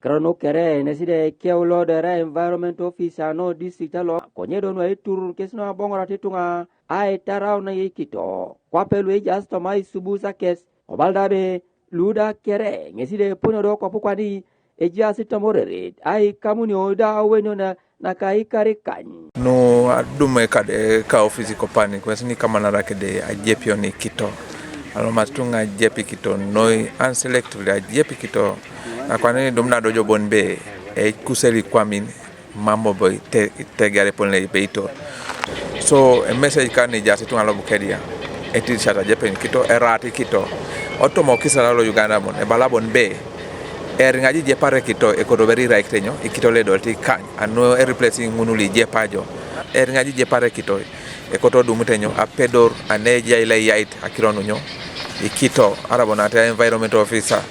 Krano kere neside keulo dere environment officer no district alo konyedo no itur kesno bongora titunga ai tarau na Ikito kwa pelu ejasto mai subusa kes obaldabe luda kere neside puno do kwa pukwani ejasi tamorere ai kamuni oda wenyo na kai karikan no adume kade ka ofisi kopani kwesini kama narake de Ajepi on Ikito alomatunga Ajepi Ikito noi unselectively Ajepi Ikito akwani domna dojo bonbe kuseli kwamin mambo boy tegare ponle beito so a message kan ni jasi tunga lo Bukedea eti shata Ajepi Ikito erati Ikito otomo kisala lo Uganda mon e balabon be ngaji jepare Ikito e kodo very right tenyo Ikito le dolti kan ano replacing ngunuli jepajo ngaji jepare Ikito e koto dumutenyo a pedor ane jaila yait akirono nyo Ikito arabonata environment officer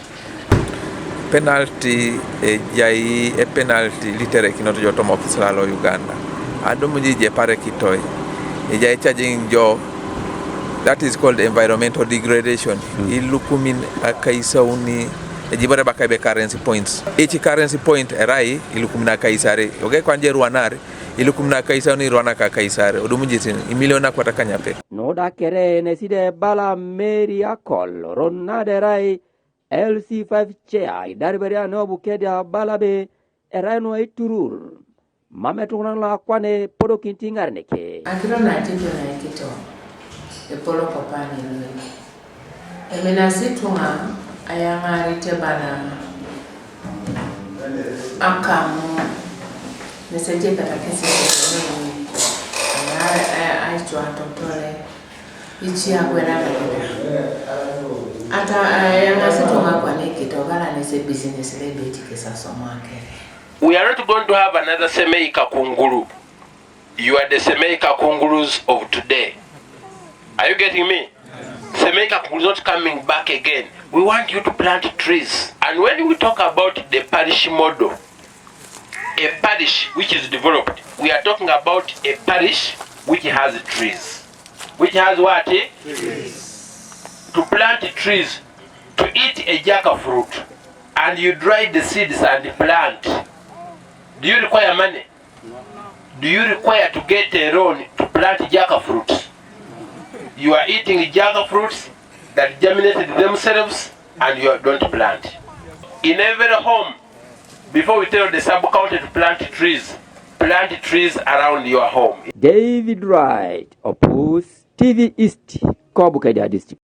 penalty jai penalty litere kinoto joto mo kisala lo Uganda adumu jepare Ikito jai charging jo that is called environmental degradation ilukumin akaisa uni ejibare bakabe currency points each currency point erai ilukumina kaisare oge kwanje ruanare ilukumina kaisa ni ruana ka kaisare odumujitin imiliona kwata kanyape no da kere neside bala meri akol ronade rai LC5 chair darberia no Bukedea balabe erai no iturur mametuna la kwane podo kintingar neke akiro na tito na Ikito e polo kopani emena situnga ayanga ritebana akamu neseje katakesi aitwa Atotole ichi agwera ata ayanga situnga kwa Ikito gala nese business lebeti kesa somake. We are not going to have another Semeika Kunguru. You are the Semeika Kungurus of today. Are you getting me? Semeika Kunguru is not coming back again. We want you to plant trees. And when we talk about the parish model, a parish which is developed, we are talking about a parish which has trees. Which has what? Trees. To plant trees, to eat a jackfruit, and you dry the seeds and plant. Do you require money? Do you require to get a loan to plant jackfruits? You are eating jackfruits that germinated themselves and you don't plant. In every home, before we tell the sub-county to plant trees around your home. David Wright, Opus TV East, Bukedea District.